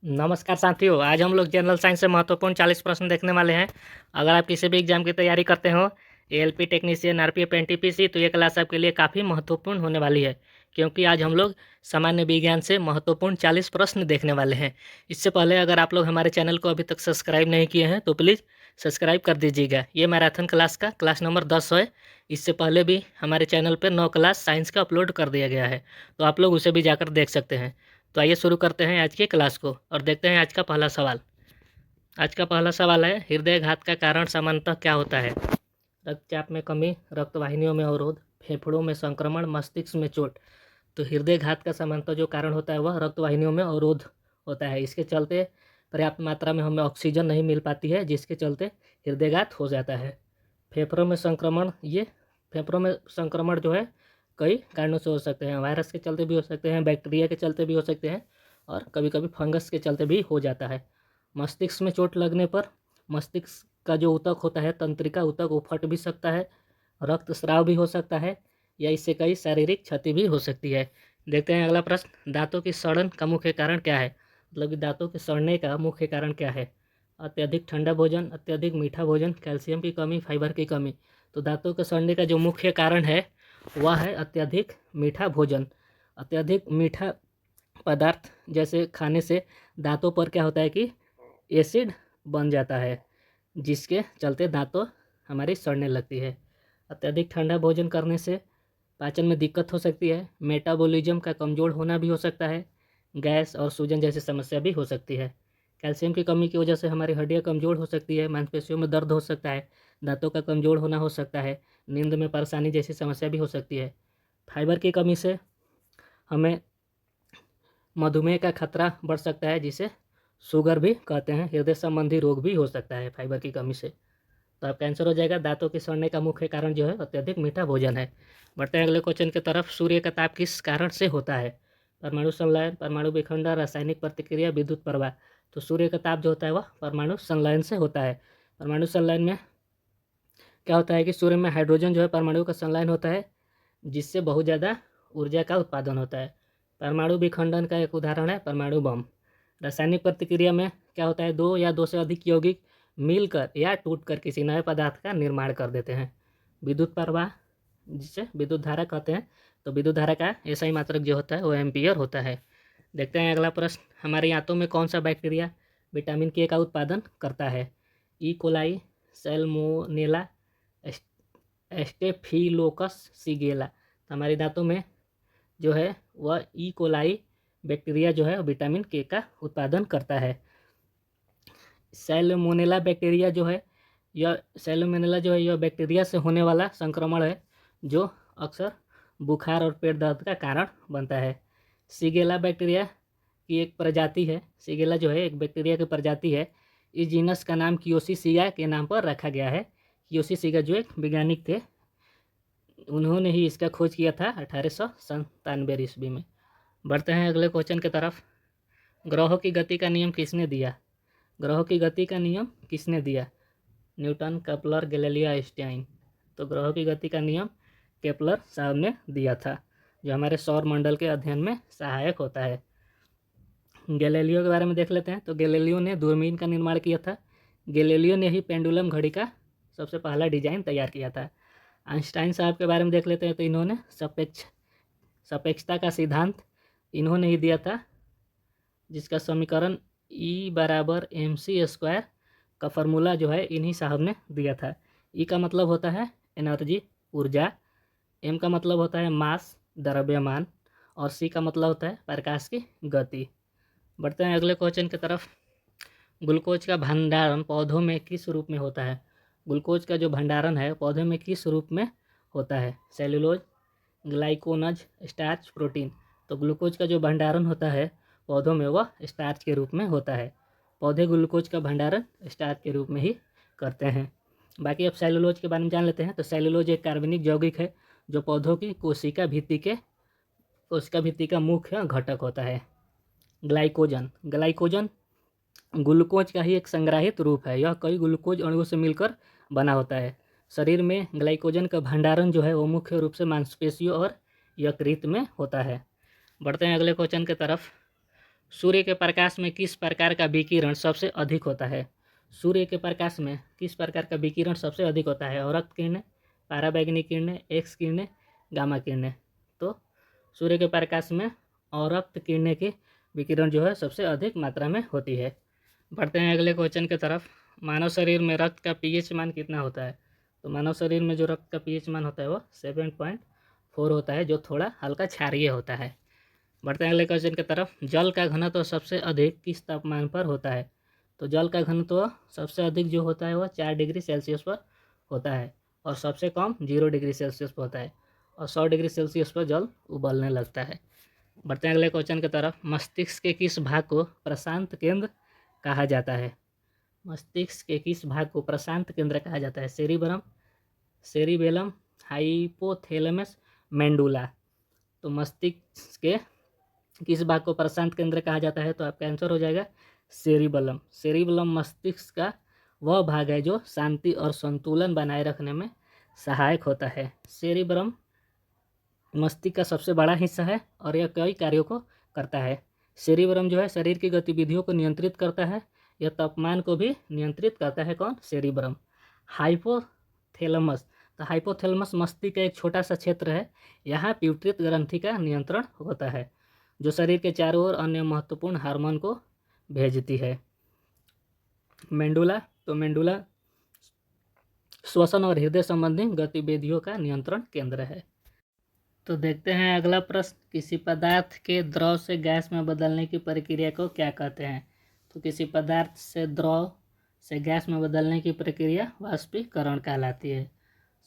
नमस्कार साथियों, आज हम लोग जनरल साइंस से महत्वपूर्ण 40 प्रश्न देखने वाले हैं। अगर आप किसी भी एग्जाम की तैयारी करते हो, एएलपी टेक्नीशियन, आरपीएफ, एनटीपीसी, तो ये क्लास आपके लिए काफ़ी महत्वपूर्ण होने वाली है, क्योंकि आज हम लोग सामान्य विज्ञान से महत्वपूर्ण 40 प्रश्न देखने वाले हैं। इससे पहले अगर आप लोग हमारे चैनल को अभी तक सब्सक्राइब नहीं किए हैं तो प्लीज़ सब्सक्राइब कर दीजिएगा। ये मैराथन क्लास का क्लास नंबर 10 है। इससे पहले भी हमारे चैनल पर 9 क्लास साइंस का अपलोड कर दिया गया है, तो आप लोग उसे भी जाकर देख सकते हैं। तो आइए शुरू करते हैं आज की क्लास को और देखते हैं आज का पहला सवाल। आज का पहला सवाल है, हृदयघात का कारण सामान्यतः क्या होता है? रक्तचाप में कमी, रक्त वाहिनियों में अवरोध, फेफड़ों में संक्रमण, मस्तिष्क में चोट। तो हृदयघात का सामान्यतः जो कारण होता है वह रक्त वाहिनियों में अवरोध होता है। इसके चलते पर्याप्त मात्रा में हमें ऑक्सीजन नहीं मिल पाती है, जिसके चलते हृदयघात हो जाता है। फेफड़ों में संक्रमण, ये फेफड़ों में संक्रमण जो है कई कारणों से हो सकते हैं। वायरस के चलते भी हो सकते हैं, बैक्टीरिया के चलते भी हो सकते हैं, और कभी कभी फंगस के चलते भी हो जाता है। मस्तिष्क में चोट लगने पर मस्तिष्क का जो ऊतक होता है, तंत्रिका ऊतक, वो फट भी सकता है, रक्तस्राव भी हो सकता है, या इससे कई शारीरिक क्षति भी हो सकती है। देखते हैं अगला प्रश्न, दांतों की सड़न का मुख्य कारण क्या है? मतलब कि दांतों के सड़ने का मुख्य कारण क्या है? अत्यधिक ठंडा भोजन, अत्यधिक मीठा भोजन, कैल्शियम की कमी, फाइबर की कमी। तो दांतों के सड़ने का जो मुख्य कारण है वह है अत्यधिक मीठा भोजन। अत्यधिक मीठा पदार्थ जैसे खाने से दांतों पर क्या होता है कि एसिड बन जाता है, जिसके चलते दांतों हमारी सड़ने लगती है। अत्यधिक ठंडा भोजन करने से पाचन में दिक्कत हो सकती है, मेटाबॉलिज्म का कमज़ोर होना भी हो सकता है, गैस और सूजन जैसी समस्या भी हो सकती है। कैल्शियम की कमी की वजह से हमारी हड्डियाँ कमज़ोर हो सकती है, मांसपेशियों में दर्द हो सकता है, दांतों का कमज़ोर होना हो सकता है, नींद में परेशानी जैसी समस्या भी हो सकती है। फाइबर की कमी से हमें मधुमेह का खतरा बढ़ सकता है, जिसे शुगर भी कहते हैं। हृदय संबंधी रोग भी हो सकता है फाइबर की कमी से। तो आपका आंसर हो जाएगा, दांतों के सड़ने का मुख्य कारण जो है अत्यधिक मीठा भोजन है। बढ़ते हैं अगले क्वेश्चन की तरफ। सूर्य का ताप किस कारण से होता है? परमाणु संलयन, परमाणु विखंडन, रासायनिक प्रतिक्रिया, विद्युत प्रवाह। तो सूर्य का ताप जो होता है वह परमाणु संलयन से होता है। परमाणु संलयन में क्या होता है कि सूर्य में हाइड्रोजन जो है परमाणु का संलयन होता है, जिससे बहुत ज़्यादा ऊर्जा का उत्पादन होता है। परमाणु विखंडन का एक उदाहरण है परमाणु बम। रासायनिक प्रतिक्रिया में क्या होता है, दो या दो से अधिक यौगिक मिलकर या टूटकर किसी नए पदार्थ का निर्माण कर देते हैं। विद्युत प्रवाह, जिसे विद्युत धारा कहते हैं, तो विद्युत धारा का ऐसा ही मात्रक जो होता है वो एम्पियर होता है। देखते हैं अगला प्रश्न, हमारे दांतों में कौन सा बैक्टीरिया विटामिन के का उत्पादन करता है? E coli, salmonella, staphylococcus shigella. हमारे दांतों में जो है वह ई कोलाई बैक्टीरिया जो है विटामिन के का उत्पादन करता है। सैल्मोनेला बैक्टीरिया जो है, यह बैक्टीरिया से होने वाला संक्रमण है, जो अक्सर बुखार और पेट दर्द का कारण बनता है। सीगेला बैक्टीरिया की एक प्रजाति है। सीगेला जो है एक बैक्टीरिया की प्रजाति है। इस जीनस का नाम कियोसिसिया के नाम पर रखा गया है। कियोसिसिया जो एक वैज्ञानिक थे, उन्होंने ही इसका खोज किया था 1897 ईस्वी में। बढ़ते हैं अगले क्वेश्चन की तरफ। ग्रहों की गति का नियम किसने दिया? ग्रहों की गति का नियम किसने दिया? Newton, Kepler, Galileo, Einstein. तो ग्रहों की गति का नियम केपलर साहब ने दिया था, जो हमारे सौर मंडल के अध्ययन में सहायक होता है। गैलीलियो के बारे में देख लेते हैं। तो गैलीलियो ने दूरबीन का निर्माण किया था। गैलीलियो ने ही पेंडुलम घड़ी का सबसे पहला डिजाइन तैयार किया था। आइंस्टाइन साहब के बारे में देख लेते हैं। तो इन्होंने सापेक्षता का सिद्धांत इन्होंने ही दिया था, जिसका समीकरण E = mc² का फॉर्मूला जो है इन्हीं साहब ने दिया था। ई का मतलब होता है एनर्जी, ऊर्जा, एम का मतलब होता है मास, द्रव्यमान, और सी का मतलब होता है प्रकाश की गति। बढ़ते हैं अगले क्वेश्चन की तरफ। ग्लूकोज का भंडारण पौधों में किस रूप में होता है? ग्लूकोज का जो भंडारण है पौधे में किस रूप में होता है? Cellulose, glycogen, starch, protein. तो ग्लूकोज का जो भंडारण होता है पौधों में वह स्टार्च के रूप में होता है। पौधे ग्लूकोज का भंडारण स्टार्च के रूप में ही करते हैं। बाकी अब सेलुलोज के बारे में जान लेते हैं। तो सेलुलोज एक कार्बनिक यौगिक है, जो पौधों की कोशिका भित्ति का मुख्य घटक होता है। ग्लाइकोजन ग्लूकोज का ही एक संग्रहित रूप है। यह कई ग्लूकोज अणुओं से मिलकर बना होता है। शरीर में ग्लाइकोजन का भंडारण जो है वो मुख्य रूप से मांसपेशियों और यकृत में होता है। बढ़ते हैं अगले क्वेश्चन की तरफ। सूर्य के प्रकाश में किस प्रकार का विकिरण सबसे अधिक होता है? सूर्य के प्रकाश में किस प्रकार का विकिरण सबसे अधिक होता है? अवरक्त किरणें, पराबैंगनी किरणें, एक्स किरणें, गामा किरणें। तो सूर्य के प्रकाश में अवरक्त किरणें की विकिरण जो है सबसे अधिक मात्रा में होती है। बढ़ते हैं अगले क्वेश्चन की तरफ। मानव शरीर में रक्त का पीएच मान कितना होता है? तो मानव शरीर में जो रक्त का पीएच मान होता है वो 7.4 होता है, जो थोड़ा हल्का क्षारीय होता है। बढ़ते हैं अगले क्वेश्चन की तरफ। जल का घनत्व सबसे अधिक किस तापमान पर होता है? तो जल का घनत्व सबसे अधिक जो होता है वह 4 डिग्री सेल्सियस पर होता है, और सबसे कम 0 डिग्री सेल्सियस पर होता है, और 100 डिग्री सेल्सियस पर जल उबलने लगता है। बढ़ते हैं अगले क्वेश्चन की तरफ। मस्तिष्क के किस भाग को प्रशांत केंद्र कहा जाता है? मस्तिष्क के किस भाग को प्रशांत केंद्र कहा जाता है? Cerebellum, hypothalamus, medulla. तो मस्तिष्क के किस भाग को प्रशांत केंद्र कहा जाता है? तो आपका आंसर हो जाएगा सेरिबेलम। सेरिबेलम मस्तिष्क का वह भाग है जो शांति और संतुलन बनाए रखने में सहायक होता है। सेरिबेलम मस्तिष्क का सबसे बड़ा हिस्सा है और यह कई कार्यों को करता है। सेरिबेलम जो है शरीर की गतिविधियों को नियंत्रित करता है, यह तापमान को भी नियंत्रित करता है। कौन? सेरिबेलम। हाइपोथैलेमस, तो हाइपोथैलेमस मस्तिष्क का एक छोटा सा क्षेत्र है, यहाँ प्यूटरिक ग्रंथि का नियंत्रण होता है, जो शरीर के चारों ओर अन्य महत्वपूर्ण हार्मोन को भेजती है। मेंडुला, तो मेंडुला श्वसन और हृदय संबंधी गतिविधियों का नियंत्रण केंद्र है। तो देखते हैं अगला प्रश्न। किसी पदार्थ के द्रव से गैस में बदलने की प्रक्रिया को क्या कहते हैं? तो किसी पदार्थ से द्रव से गैस में बदलने की प्रक्रिया वाष्पीकरण कहलाती है।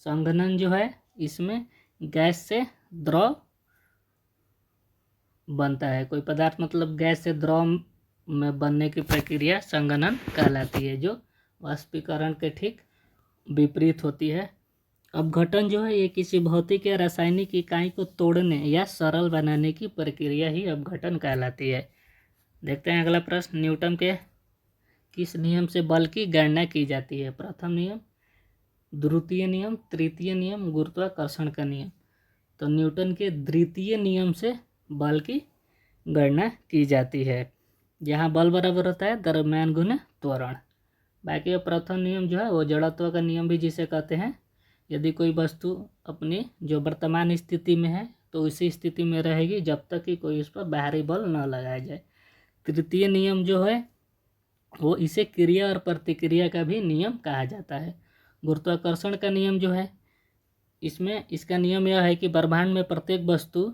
संघनन जो है इसमें गैस से द्रव बनता है। कोई पदार्थ मतलब गैस से द्रव में बनने की प्रक्रिया संघनन कहलाती है, जो वाष्पीकरण के ठीक विपरीत होती है। अपघटन जो है ये किसी भौतिक या रासायनिक इकाई को तोड़ने या सरल बनाने की प्रक्रिया ही अपघटन कहलाती है। देखते हैं अगला प्रश्न। न्यूटन के किस नियम से बल की गणना की जाती है? प्रथम नियम, द्वितीय नियम, तृतीय नियम, गुरुत्वाकर्षण का नियम। तो न्यूटन के द्वितीय नियम से बल की गणना की जाती है, जहाँ बल बराबर होता है द्रव्यमान गुना त्वरण। बाकी प्रथम नियम जो है वो जड़त्व का नियम भी जिसे कहते हैं। यदि कोई वस्तु अपनी जो वर्तमान स्थिति में है तो उसी स्थिति में रहेगी जब तक कि कोई उस पर बाहरी बल न लगाया जाए। तृतीय नियम जो है वो इसे क्रिया और प्रतिक्रिया का भी नियम कहा जाता है। गुरुत्वाकर्षण का नियम जो है इसमें इसका नियम यह है कि ब्रह्मांड में प्रत्येक वस्तु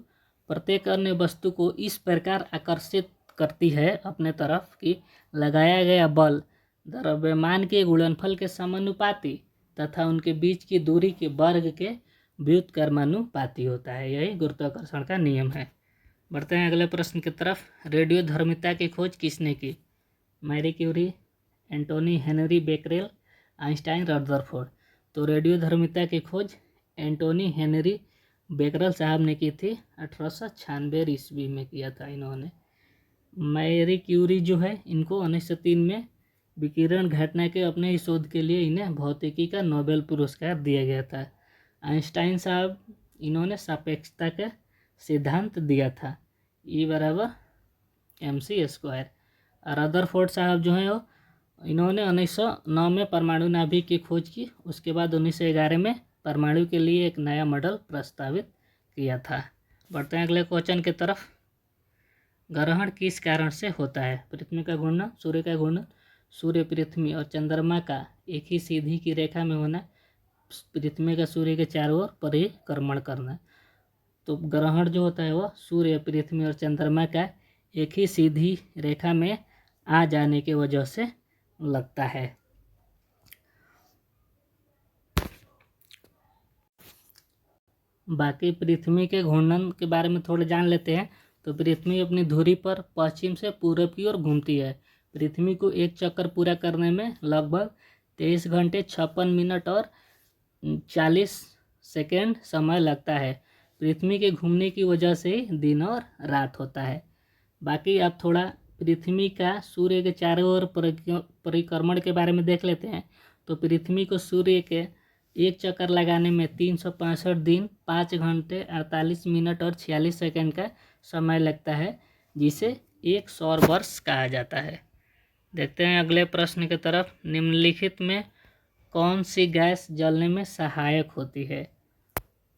प्रत्येक अन्य वस्तु को इस प्रकार आकर्षित करती है अपने तरफ कि लगाया गया बल द्रव्यमान के गुणनफल के समानुपाती तथा उनके बीच की दूरी के वर्ग के व्युत्क्रमानुपाती होता है। यही गुरुत्वाकर्षण का नियम है। बढ़ते हैं अगले प्रश्न की तरफ। रेडियोधर्मिता की खोज किसने की? Marie Curie, Antoine Henri Becquerel, Einstein, Rutherford. तो रेडियोधर्मिता की खोज एंटोनी हेनरी बेकरेल साहब ने की थी। 1896 ईस्वी में किया था इन्होंने। मैरी क्यूरी जो है इनको 1903 में विकिरण घटना के अपने ही शोध के लिए इन्हें भौतिकी का नोबेल पुरस्कार दिया गया था। आइंस्टाइन साहब इन्होंने सापेक्षता का सिद्धांत दिया था, E = mc²। रदरफोर्ड साहब जो है वो इन्होंने 1909 में परमाणु नाभिक की खोज की। उसके बाद 1911 में परमाणु के लिए एक नया मॉडल प्रस्तावित किया था। बढ़ते हैं अगले क्वेश्चन की तरफ। ग्रहण किस कारण से होता है? पृथ्वी का घूर्णन, सूर्य का घूर्णन, सूर्य, पृथ्वी और चंद्रमा का एक ही सीधी की रेखा में होना, पृथ्वी का सूर्य के चारों ओर परिक्रमण करना। तो ग्रहण जो होता है वह सूर्य, पृथ्वी और चंद्रमा का एक ही सीधी रेखा में आ जाने की वजह से लगता है। बाकी पृथ्वी के घूर्णन के बारे में थोड़ा जान लेते हैं। तो पृथ्वी अपनी धुरी पर पश्चिम से पूर्व की ओर घूमती है। पृथ्वी को एक चक्कर पूरा करने में लगभग 23 घंटे 56 मिनट और 40 सेकेंड समय लगता है। पृथ्वी के घूमने की वजह से ही दिन और रात होता है। बाकी आप थोड़ा पृथ्वी का सूर्य के चारों ओर परिक्रमण के बारे में देख लेते हैं। तो पृथ्वी को सूर्य के एक चक्कर लगाने में 365 दिन 5 घंटे 48 मिनट और 46 सेकेंड का समय लगता है, जिसे एक सौर वर्ष कहा जाता है। देखते हैं अगले प्रश्न की तरफ। निम्नलिखित में कौन सी गैस जलने में सहायक होती है?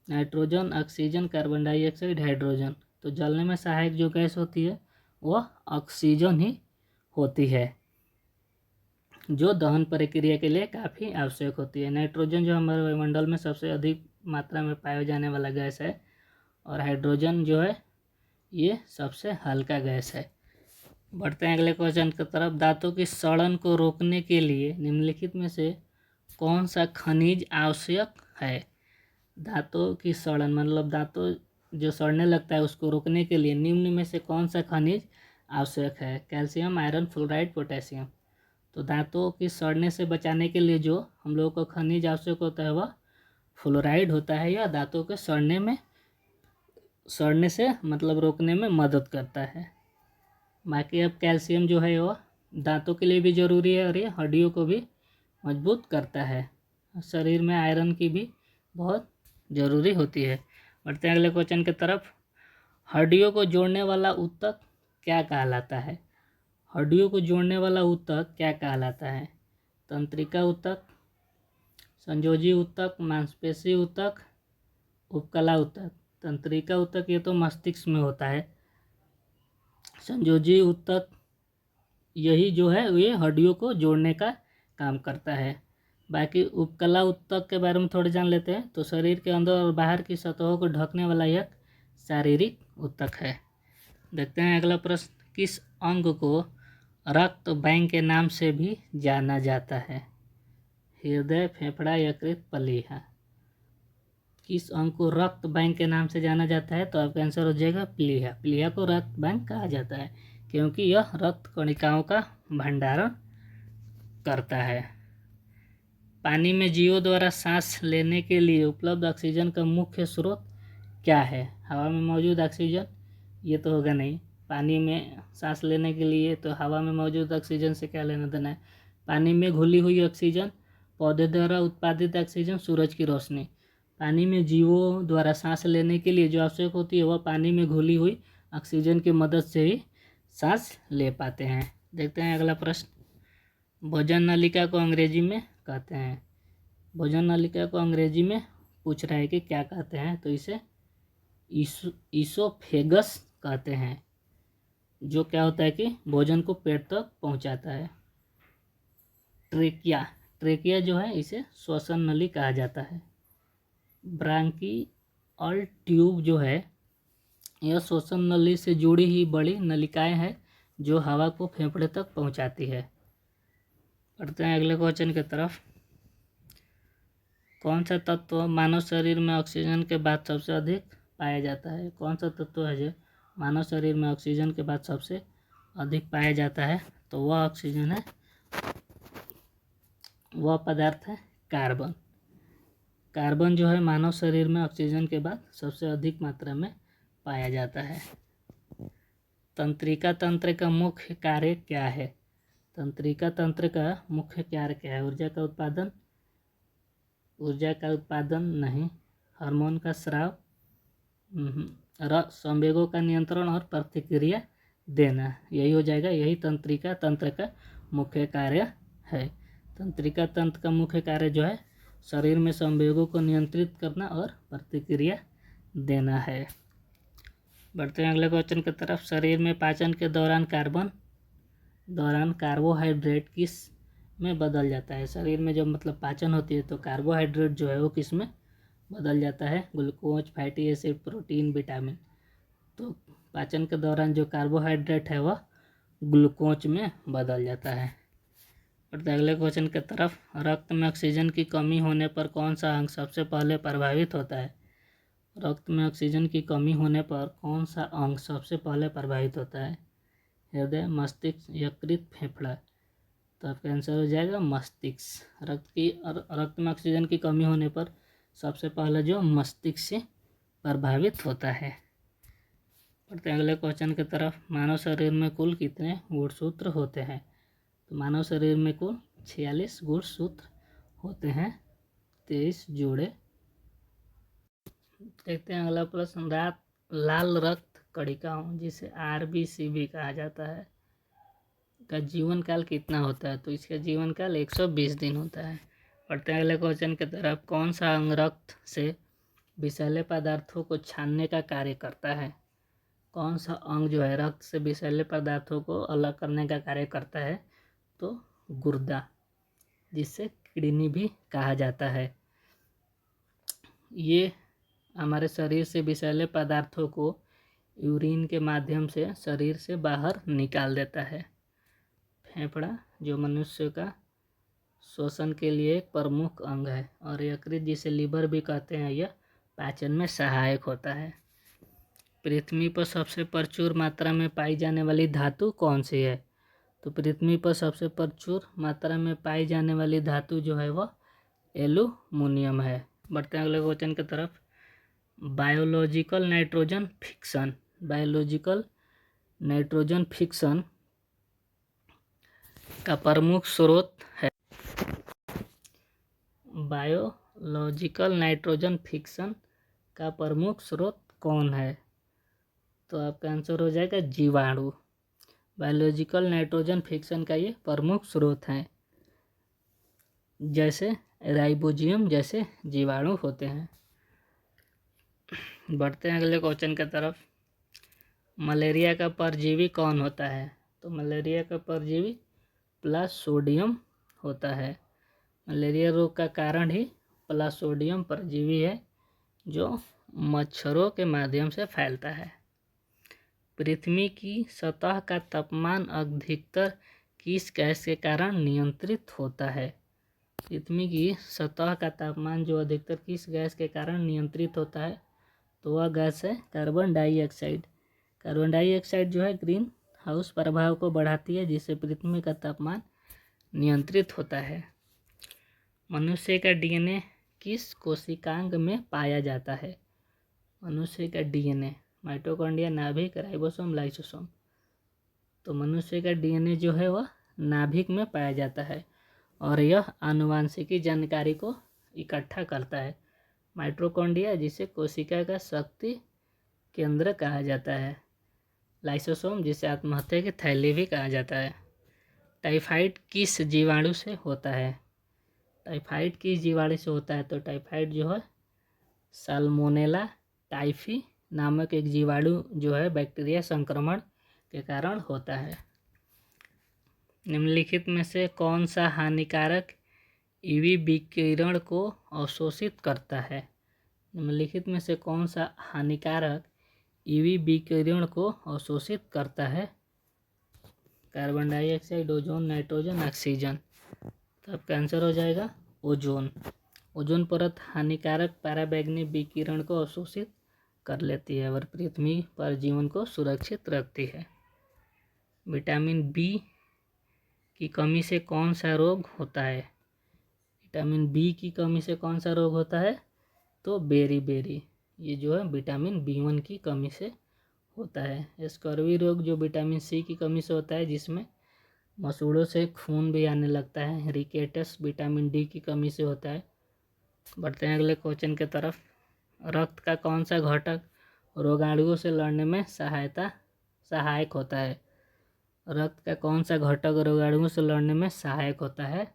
Nitrogen, oxygen, carbon dioxide, hydrogen. तो जलने में सहायक जो गैस होती है वह ऑक्सीजन ही होती है, जो दहन प्रक्रिया के लिए काफ़ी आवश्यक होती है। नाइट्रोजन जो हमारे वायुमंडल में सबसे अधिक मात्रा में पाया जाने वाला गैस है, और हाइड्रोजन जो है ये सबसे हल्का गैस है। बढ़ते हैं अगले क्वेश्चन की तरफ। धातु की सड़न को रोकने के लिए निम्नलिखित में से कौन सा खनिज आवश्यक है? धातु की सड़न मतलब धातु जो सड़ने लगता है उसको रोकने के लिए निम्न में से कौन सा खनिज आवश्यक है? Calcium, iron, fluoride, potassium. तो धातुओं की सड़ने से बचाने के लिए जो हम लोगों को खनिज आवश्यक होता है वह फ्लोराइड होता है। यह धातुओं के सड़ने से मतलब रोकने में मदद करता है। बाकी अब कैल्शियम जो है वह दांतों के लिए भी ज़रूरी है और ये हड्डियों को भी मजबूत करता है। शरीर में आयरन की भी बहुत ज़रूरी होती है। बढ़ते हैं अगले क्वेश्चन की तरफ। हड्डियों को जोड़ने वाला ऊतक क्या कहलाता है? हड्डियों को जोड़ने वाला ऊतक क्या कहलाता है? तंत्रिका ऊतक, संयोजी ऊतक, मांसपेशी ऊतक, उपकला ऊतक। तंत्रिका ऊतक ये तो मस्तिष्क में होता है। संयोजी ऊतक यही जो है ये हड्डियों को जोड़ने का काम करता है। बाकी उपकला ऊतक के बारे में थोड़े जान लेते हैं। तो शरीर के अंदर और बाहर की सतहों को ढकने वाला एक शारीरिक ऊतक है। देखते हैं अगला प्रश्न। किस अंग को रक्त बैंक के नाम से भी जाना जाता है? हृदय, फेफड़ा, यकृत, प्लीहा। किस अंग को रक्त बैंक के नाम से जाना जाता है? तो आपका आंसर हो जाएगा प्लीहा। प्लीहा को रक्त बैंक कहा जाता है क्योंकि यह रक्त कणिकाओं का भंडारण करता है। पानी में जीवों द्वारा सांस लेने के लिए उपलब्ध ऑक्सीजन का मुख्य स्रोत क्या है? हवा में मौजूद ऑक्सीजन? ये तो होगा नहीं। पानी में सांस लेने के लिए तो हवा में मौजूद ऑक्सीजन से क्या लेना देना है? पानी में घुली हुई ऑक्सीजन, पौधे द्वारा उत्पादित ऑक्सीजन, सूरज की रोशनी। पानी में जीवों द्वारा सांस लेने के लिए जो आवश्यक होती है वह पानी में घुली हुई ऑक्सीजन की मदद से ही सांस ले पाते हैं। देखते हैं अगला प्रश्न। भोजन नलिका को अंग्रेजी में कहते हैं। भोजन नलिका को अंग्रेजी में पूछ रहा है कि क्या कहते हैं? तो इसे ईसोफेगस कहते हैं, जो क्या होता है कि भोजन को पेट तक पहुंचाता है। ट्रेकिया, ट्रेकिया जो है इसे श्वसन नली कहा जाता है। ब्रांकियल ट्यूब जो है यह श्वसन नली से जुड़ी ही बड़ी नलिकाएं हैं जो हवा को फेफड़े तक पहुंचाती है। पढ़ते हैं अगले क्वेश्चन की तरफ। कौन सा तत्व मानव शरीर में ऑक्सीजन के बाद सबसे अधिक पाया जाता है? कौन सा तत्व है जो मानव शरीर में ऑक्सीजन के बाद सबसे अधिक पाया जाता है? तो वह ऑक्सीजन है, वह पदार्थ है कार्बन। कार्बन जो है मानव शरीर में ऑक्सीजन के बाद सबसे अधिक मात्रा में पाया जाता है। तंत्रिका तंत्र का मुख्य कार्य क्या है? तंत्रिका तंत्र का मुख्य कार्य क्या है? ऊर्जा का उत्पादन नहीं। हार्मोन का स्राव, संवेगों का नियंत्रण और प्रतिक्रिया देना, यही हो जाएगा। यही तंत्रिका तंत्र का मुख्य कार्य है। तंत्रिका तंत्र का मुख्य कार्य जो है शरीर में संवेगों को नियंत्रित करना और प्रतिक्रिया देना है। बढ़ते हैं अगले क्वेश्चन की तरफ। शरीर में पाचन के दौरान कार्बोहाइड्रेट किस में बदल जाता है? शरीर में जब मतलब पाचन होती है तो कार्बोहाइड्रेट जो है वो किस में बदल जाता है? Glucose, fatty acid, protein, vitamin. तो पाचन के दौरान जो कार्बोहाइड्रेट है वह ग्लूकोज में बदल जाता है। और अगले क्वेश्चन की तरफ। रक्त में ऑक्सीजन की कमी होने पर कौन सा अंग सबसे पहले प्रभावित होता है? रक्त में ऑक्सीजन की कमी होने पर कौन सा अंग सबसे पहले प्रभावित होता है? हृदय, मस्तिष्क, यकृत, फेफड़ा। तो आपका आंसर हो जाएगा मस्तिष्क। रक्त में ऑक्सीजन की कमी होने पर सबसे पहले जो मस्तिष्क से प्रभावित होता है। पढ़ते हैं अगले क्वेश्चन की तरफ। मानव शरीर में कुल कितने गुणसूत्र होते हैं? तो मानव शरीर में कुल 46 गुणसूत्र होते हैं, 23 जोड़े। देखते हैं अगला प्रश्न। लाल रक्त कणिकाओं जिसे RBCB कहा जाता है का जीवन काल कितना होता है? तो इसका जीवन काल 120 दिन होता है। बढ़ते हैं अगले क्वेश्चन की तरफ। कौन सा अंग रक्त से विषैले पदार्थों को छानने का कार्य करता है? कौन सा अंग जो है रक्त से विषैले पदार्थों को अलग करने का कार्य करता है? तो गुर्दा, जिसे किडनी भी कहा जाता है। ये हमारे शरीर से विषैले पदार्थों को यूरिन के माध्यम से शरीर से बाहर निकाल देता है। फेफड़ा जो मनुष्य का श्वसन के लिए एक प्रमुख अंग है, और यकृत जिसे लीवर भी कहते हैं, यह पाचन में सहायक होता है। पृथ्वी पर सबसे प्रचुर मात्रा में पाई जाने वाली धातु कौन सी है? तो पृथ्वी पर सबसे प्रचुर मात्रा में पाई जाने वाली धातु जो है वह एल्यूमिनियम है। बढ़ते हैं अगले क्वेश्चन की तरफ। Biological nitrogen fiction, biological nitrogen fiction का प्रमुख स्रोत है। बायोलॉजिकल नाइट्रोजन फिक्सन का प्रमुख स्रोत कौन है? तो आपका आंसर हो जाएगा जीवाणु। बायोलॉजिकल नाइट्रोजन फिक्सन का ये प्रमुख स्रोत है, जैसे राइबोजियम जैसे जीवाणु होते हैं। बढ़ते हैं अगले क्वेश्चन की तरफ। मलेरिया का परजीवी कौन होता है? तो मलेरिया का परजीवी प्लास्मोडियम होता है। मलेरिया रोग का कारण ही प्लास्मोडियम परजीवी है, जो मच्छरों के माध्यम से फैलता है। पृथ्वी की सतह का तापमान अधिकतर किस गैस के कारण नियंत्रित होता है? पृथ्वी की सतह का तापमान जो अधिकतर किस गैस के कारण नियंत्रित होता है? तो वह गैस है कार्बन डाइऑक्साइड। कार्बन डाइऑक्साइड जो है ग्रीन हाउस प्रभाव को बढ़ाती है, जिससे पृथ्वी का तापमान नियंत्रित होता है। मनुष्य का डीएनए किस कोशिकांग में पाया जाता है? मनुष्य का डीएनए माइटोकॉन्ड्रिया, नाभिक, राइबोसोम, लाइसोसोम। तो मनुष्य का डीएनए जो है वह नाभिक में पाया जाता है, और यह आनुवांशिकी जानकारी को इकट्ठा करता है। माइटोकॉन्ड्रिया जिसे कोशिका का शक्ति केंद्र कहा जाता है। लाइसोसोम जिसे आत्महत्या की थैली भी कहा जाता है। टाइफाइड किस जीवाणु से होता है? टाइफाइड किस जीवाणु से होता है? तो टाइफाइड जो है साल्मोनेला टाइफी नामक एक जीवाणु जो है बैक्टीरिया संक्रमण के कारण होता है। निम्नलिखित में से कौन सा हानिकारक यूवी विकिरण को अवशोषित करता है? निम्नलिखित में से कौन सा हानिकारक यूवी विकिरण को अवशोषित करता है? Carbon dioxide, ozone, nitrogen, oxygen. तो आपका आंसर हो जाएगा ओजोन। ओजोन परत हानिकारक पराबैंगनी विकिरण को अवशोषित कर लेती है और पृथ्वी पर जीवन को सुरक्षित रखती है। विटामिन बी की कमी से कौन सा रोग होता है? विटामिन बी की कमी से कौन सा रोग होता है? तो बेरी ये जो है विटामिन B1 की कमी से होता है। स्कर्वी रोग जो विटामिन सी की कमी से होता है, जिसमें मसूड़ों से खून भी आने लगता है। रिकेटस विटामिन डी की कमी से होता है। बढ़ते हैं अगले क्वेश्चन की तरफ। रक्त का कौन सा घटक रोगाणुओं से लड़ने में सहायक होता है? रक्त का कौन सा घटक रोगाणुओं से लड़ने में सहायक होता है?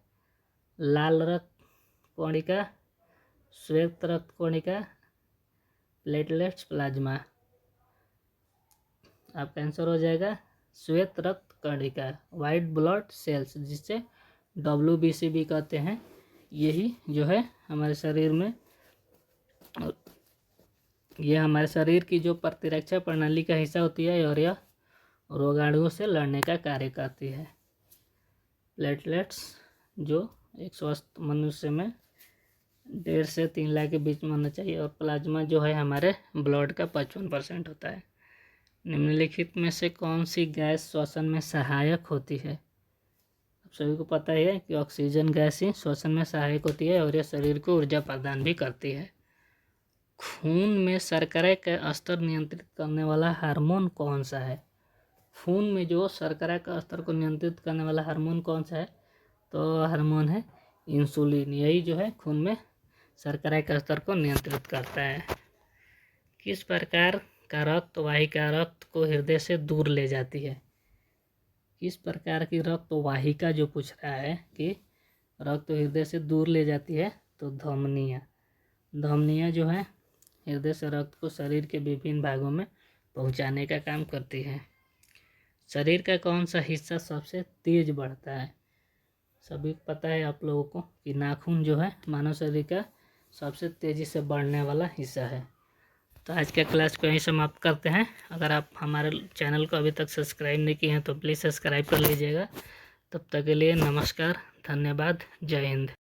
लाल रक्त कणिका, श्वेत रक्त कणिका, प्लेटलेट्स, प्लाज्मा। आपका आंसर हो जाएगा श्वेत रक्त कणिका, वाइट ब्लड सेल्स, जिसे WBC भी कहते हैं। यही जो है हमारे शरीर में, यह हमारे शरीर की जो प्रतिरक्षा प्रणाली का हिस्सा होती है, और यह रोगाणुओं से लड़ने का कार्य करती है। प्लेटलेट्स जो एक स्वस्थ मनुष्य में 1.5 से 3 लाख के बीच में होना चाहिए, और प्लाज्मा जो है हमारे ब्लड का 55% होता है। निम्नलिखित में से कौन सी गैस श्वसन में सहायक होती है? आप सभी को पता ही है कि ऑक्सीजन गैस ही श्वसन में सहायक होती है, और यह शरीर को ऊर्जा प्रदान भी करती है। खून में शर्करा का स्तर नियंत्रित करने वाला हार्मोन कौन सा है? खून में जो शर्करा का स्तर को नियंत्रित करने वाला हार्मोन कौन सा है? तो हार्मोन है इंसुलिन। यही जो है खून में शर्करा के स्तर को नियंत्रित करता है। किस प्रकार का रक्त वाहिका रक्त को हृदय से दूर ले जाती है। किस प्रकार की रक्त वाहिका जो पूछ रहा है कि रक्त हृदय से दूर ले जाती है, तो धमनियाँ। धमनियाँ जो है हृदय से रक्त को शरीर के विभिन्न भागों में पहुंचाने का काम करती है। शरीर का कौन सा हिस्सा सबसे तेज बढ़ता है? सभी को पता है आप लोगों को कि नाखून जो है मानव शरीर का सबसे तेज़ी से बढ़ने वाला हिस्सा है। तो आज का क्लास को यहीं समाप्त करते हैं। अगर आप हमारे चैनल को अभी तक सब्सक्राइब नहीं किए हैं तो प्लीज़ सब्सक्राइब कर लीजिएगा। तब तक के लिए नमस्कार, धन्यवाद, जय हिंद।